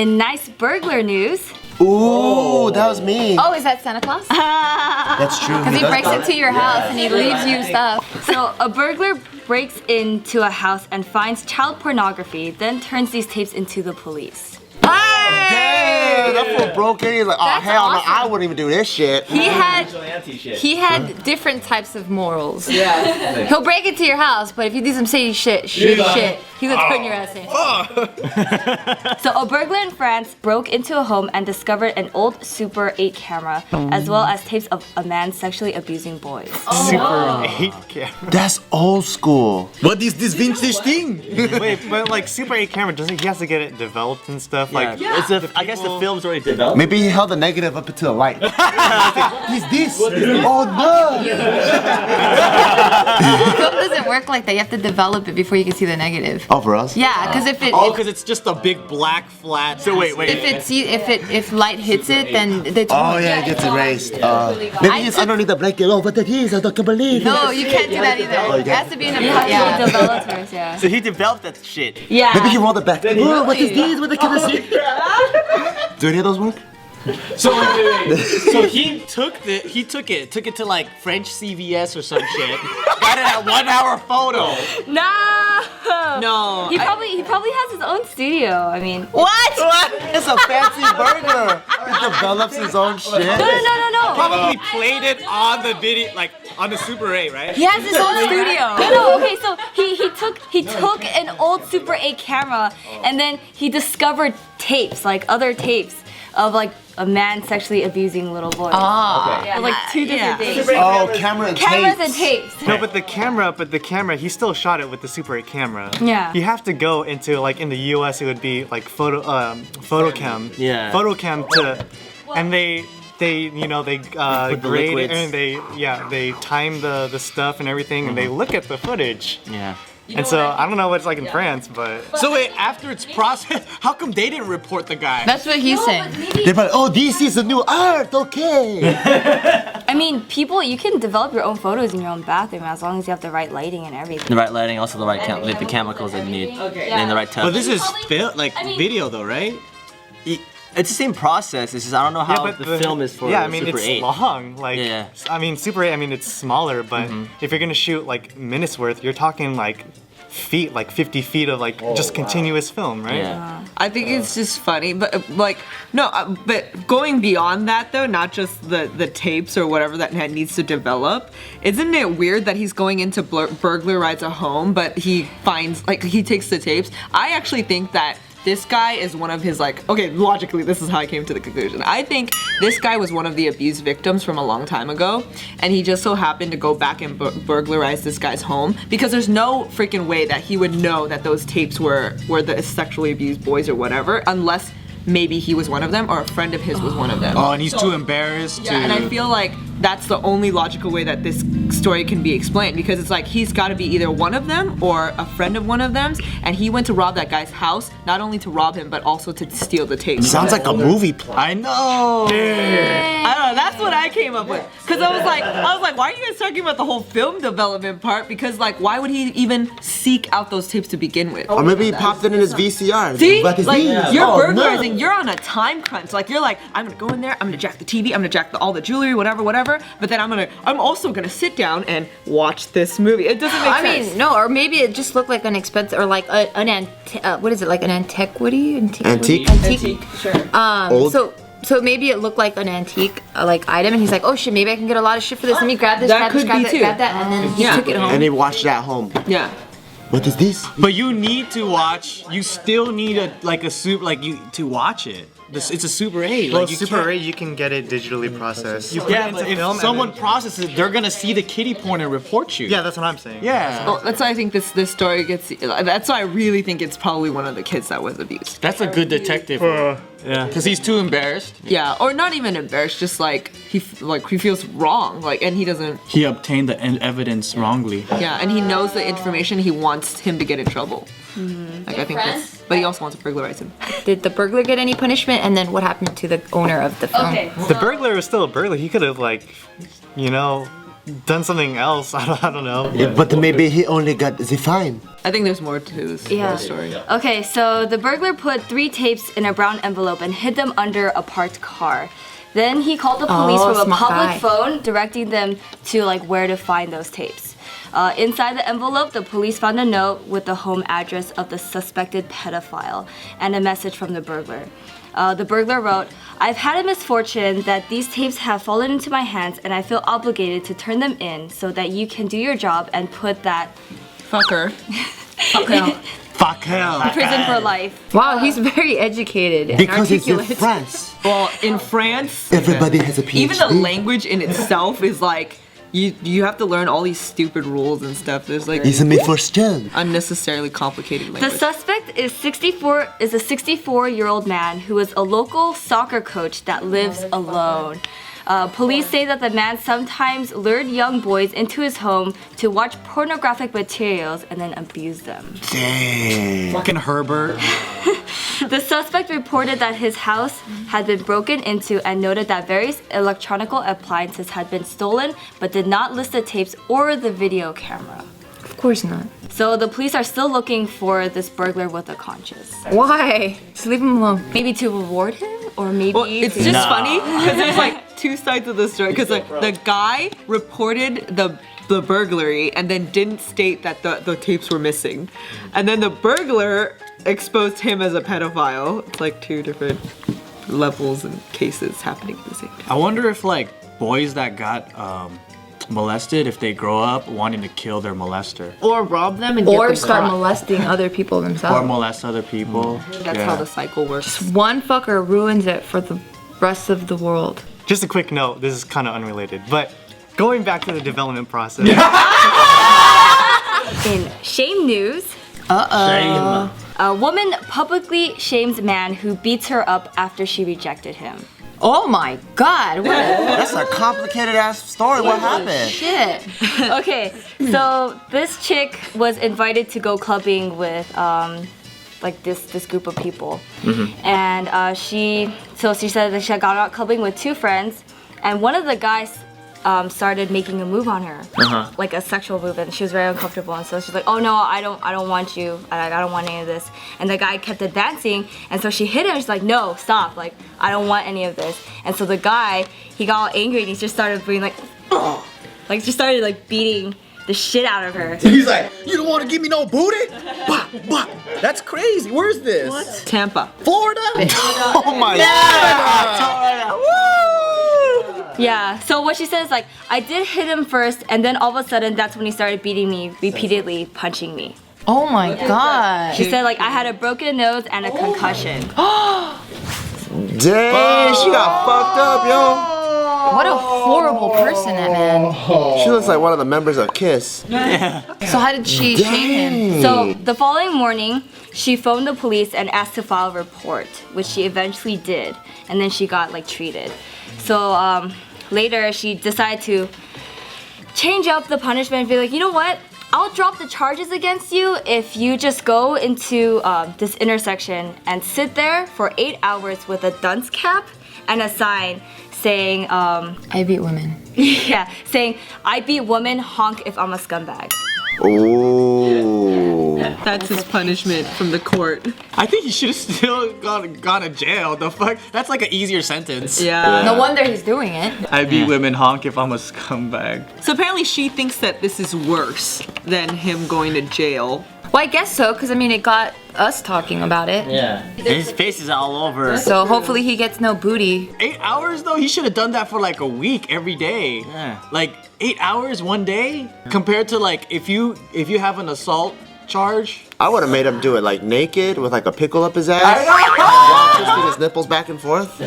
In nice burglar news. Ooh, that was me. Oh, is that Santa Claus? That's true. Because he breaks into your house and he leaves you stuff. So a burglar breaks into a house and finds child pornography, then turns these tapes into the police. Damn, that fool broke in. He's like, oh That's hell awesome. no, I wouldn't even do this shit. He had different types of morals. Yeah. He'll break into your house, but if you do some shady shit, he'll turn your ass in. So a burglar in France broke into a home and discovered an old Super 8 camera, as well as tapes of a man sexually abusing boys. Super 8 camera. That's old school. What is this vintage thing? Wait, but like Super 8 camera, doesn't he has to get it developed and stuff? Like, I guess the film's already developed. Maybe he held the negative up into the light. He's this. Oh no. Film doesn't work like that. You have to develop it before you can see the negative. Oh, for us? Yeah, because if it Oh, because it's just a big black flat. so wait. if light hits it, then it's Oh yeah, it gets erased. Maybe it's underneath the blanket. Oh, but that is, I don't believe it. No, you can't do that either. It has to be in a yeah. Developers, yeah. So he developed that shit. Yeah. Maybe he rolled it back. Oh, what is this? What can I see? Do any of those work? So so he took it to like French CVS or some shit. Got it at 1 hour photo. No. He probably has his own studio. I mean. What? It's a fancy burger. He develops his own shit. No. Probably played it on the video, like on the Super 8, right? He has his own studio. No, okay, so he took an old Super 8 camera and then he discovered tapes, like other tapes of like a man sexually abusing little boys. Oh. Yeah, like two different things. Oh, camera and Cameras tapes. and tapes. No, but the camera, he still shot it with the Super 8 camera. Yeah. You have to go into, like, in the US, it would be like photocam. Yeah. Photocam to, and they the grade liquids. it and they time the stuff and everything and they look at the footage. Yeah. And so I don't know what it's like in France, but So wait, after it's processed, how come they didn't report the guy? That's what he's saying. They're like, oh, this is a new art, okay. I mean, you can develop your own photos in your own bathroom as long as you have the right lighting and everything. The right lighting, also the right the chemicals that you need, and the right touch. But this is video though, right? It's the same process. It's just I don't know how the film is for yeah, I mean Super it's 8. long. Like Yeah. I mean Super 8, I mean it's smaller, but if you're gonna shoot like minutes worth, you're talking like feet, like 50 feet of like just continuous film, right? Yeah. I think it's just funny, but but going beyond that though, not just the tapes or whatever that needs to develop, isn't it weird that he's going into burglarize a home, but he finds he takes the tapes? I actually think that this guy is one of his logically this is how I came to the conclusion. I think this guy was one of the abuse victims from a long time ago, and he just so happened to go back and burglarize this guy's home because there's no freaking way that he would know that those tapes were the sexually abused boys or whatever, unless maybe he was one of them or a friend of his was one of them. Oh, and he's too embarrassed to. And I feel like that's the only logical way that this story can be explained, because it's like he's got to be either one of them or a friend of one of them, and he went to rob that guy's house, not only to rob him but also to steal the tapes. Sounds like a movie plot. I know. I don't know, that's what I came up with. Because I was like, why are you guys talking about the whole film development part? Because why would he even seek out those tapes to begin with? Or maybe he popped it in his VCR. See? What is this? You're Oh, burglarizing, no. you're on a time crunch. You're like, I'm gonna go in there, I'm gonna jack the TV, I'm gonna jack all the jewelry, whatever, but then I'm also gonna sit down and watch this movie. It doesn't make sense. I mean, no, or maybe it just looked like an expensive, or like what is it, like an antiquity? Antique? Antique. Sure. Old? So maybe it looked like an antique item, and he's like, oh shit, maybe I can get a lot of shit for this. Let me grab this, That grab this, could grab be that, too. grab that, and then he took it home. And he watched it at home. Yeah. What is this? But you need to watch. You still need to watch it. It's a Super 8. Well, you Super can't- 8 you can get it digitally processed. You put Yeah, it but into if film and someone then- processes it, they're gonna see the kiddie porn and report you. Yeah, that's what I'm saying. Yeah. Well, that's why I think this story gets. That's why I really think it's probably one of the kids that was abused. That's a good detective. Yeah. Because he's too embarrassed. Yeah, or not even embarrassed, just he feels wrong, and he doesn't. He obtained the evidence wrongly. Yeah, and he knows the information. He wants him to get in trouble. I think that's. But he also wants to burglarize him. Did the burglar get any punishment? And then what happened to the owner of the film? Okay. The burglar was still a burglar. He could have done something else. I don't know. Yeah, but maybe he only got the fine. I think there's more to this story. Okay, so the burglar put 3 tapes in a brown envelope and hid them under a parked car. Then he called the police from a smart public guy. phone, directing them to like where to find those tapes. Inside the envelope, the police found a note with the home address of the suspected pedophile and a message from the burglar. The burglar wrote, "I've had a misfortune that these tapes have fallen into my hands and I feel obligated to turn them in so that you can do your job and put that Fucker. Fuck hell. prison for life." Wow, he's very educated and Because it's in articulate. France. Well, in France, Everybody has a PhD. even the language in itself is like you have to learn all these stupid rules and stuff. There's like It's a first unnecessarily complicated The language. suspect is a 64-year-old man who is a local soccer coach that lives alone. Police say that the man sometimes lured young boys into his home to watch pornographic materials and then abuse them. Dang. Fucking Herbert. The suspect reported that his house had been broken into and noted that various electronic appliances had been stolen, but did not list the tapes or the video camera. Of course not. So the police are still looking for this burglar with a conscience. Why? Just leave him alone. Maybe to reward him, or maybe Well, it's to- just funny because there's like 2 sides of the story. Because the guy reported the burglary and then didn't state that the tapes were missing, and then the burglar exposed him as a pedophile. It's like 2 different levels and cases happening at the same time. I wonder if like boys that got molested, if they grow up wanting to kill their molester Or rob them and Or get them start caught. molesting other people or themselves. molest other people. That's Yeah. how the cycle works. One fucker ruins it for the rest of the world. Just a quick note, this is kind of unrelated, but going back to the development process. In shame news, a woman publicly shames man who beats her up after she rejected him. Oh my god, what That's a complicated ass story. What happened? shit. Okay, so this chick was invited to go clubbing with like this group of people, and she said that she got out clubbing with 2 friends, and one of the guys started making a move on her, like a sexual move, and she was very uncomfortable, and so she's like, "Oh no, I don't want you. I don't want any of this." And the guy kept advancing, and so she hit him. She's like, "No, stop! Like I don't want any of this." And so the guy, he got all angry and he just started being like, like just started like beating the shit out of her. He's like, you don't want to give me no booty? Bah, bah. That's crazy. Where's this? Tampa. Florida? Oh my Yeah, so what she said is like, I did hit him first, and then all of a sudden that's when he started beating me, repeatedly punching me. Oh my god. She said like I had a broken nose and a concussion. Dang, she got fucked up, yo. What a horrible person that man. She looks like one of the members of KISS. So how did she shame him? So the following morning, she phoned the police and asked to file a report, which she eventually did, and then she got like treated. So later she decided to change up the punishment and be like, you know what? I'll drop the charges against you if you just go into this intersection and sit there for 8 hours with a dunce cap and a sign saying, I beat women. yeah, saying, I beat women, honk if I'm a scumbag. Ooh. That's his punishment from the court. I think he should have still gone to jail. The fuck? That's like an easier sentence. Yeah. No wonder he's doing it. I beat women honk if I'm a scumbag. So apparently she thinks that this is worse than him going to jail. Well, I guess so, because I mean, it got us talking about it. Yeah. His face is all over. So hopefully he gets no booty. 8 hours though? He should have done that for like a week every day. Yeah. Like 8 hours one day compared to like if you have an assault charge. I would have made him do it like naked with like a pickle up his ass. While twisting his nipples back and forth.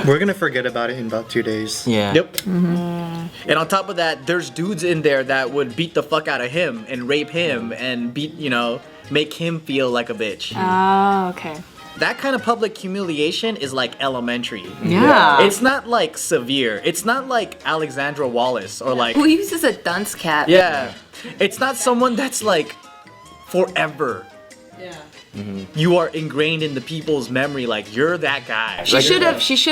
We're gonna forget about it in about 2 days. Yeah. Yep. And on top of that, there's dudes in there that would beat the fuck out of him and rape him and make him feel like a bitch. Oh, okay. That kind of public humiliation is like elementary. Yeah. It's not like severe. It's not like Alexandra Wallace or like Who uses a dunce cap? yeah. It's not someone that's like forever. You are ingrained in the people's memory like you're that guy. She should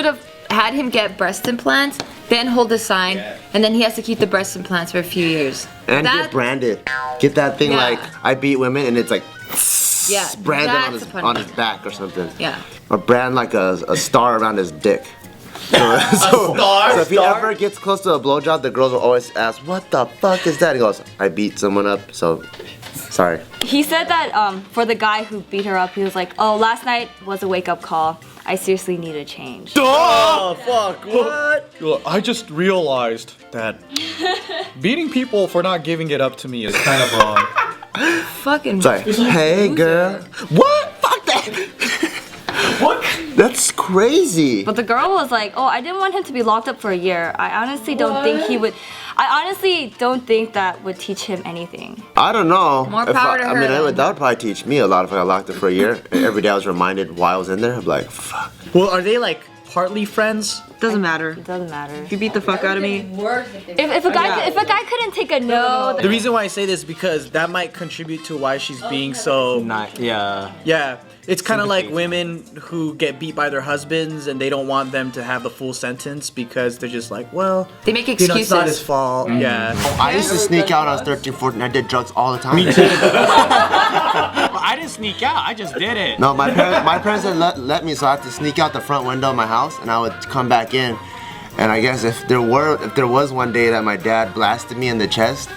have had him get breast implants, then hold the sign, and then he has to keep the breast implants for a few years. And get branded. Get that thing Yeah. like I beat women and it's like Yeah, branded that's on a his punishment. back or something. Yeah. Or brand like a star around his dick. So if he ever gets close to a blowjob, the girls will always ask, "What the fuck is that?" He goes, "I beat someone up." So, sorry. He said that for the guy who beat her up, he was like, "Oh, last night was a wake-up call. I seriously need a change." Oh fuck! What? Look, I just realized that beating people for not giving it up to me is kind of wrong. Fucking. Sorry. Hey, girl. What? Fuck that. What? That's crazy. But the girl was like, "Oh, I didn't want him to be locked up for a year. I honestly don't think he would. I honestly don't think that would teach him anything." I don't know. More If power to I mean, her. that would probably teach me a lot if I got locked up for a year. And every day I was reminded why I was in there. I'm like, fuck. Well, are they like partly friends? Doesn't matter. It doesn't matter. If you beat the fuck out of me, If a guy couldn't take a no, The reason why I say this is because that might contribute to why she's being so. Yeah. Yeah, it's kind of like women who get beat by their husbands and they don't want them to have the full sentence because they're just like, well, They make you know, excuses. it's not his fault. Yeah. I used to sneak out. I was 13, 14. I did drugs all the time. Well, I didn't sneak out. I just did it. No, my parents didn't let me, so I had to sneak out the front window of my house, and I would come back in. And I guess if there was one day that my dad blasted me in the chest,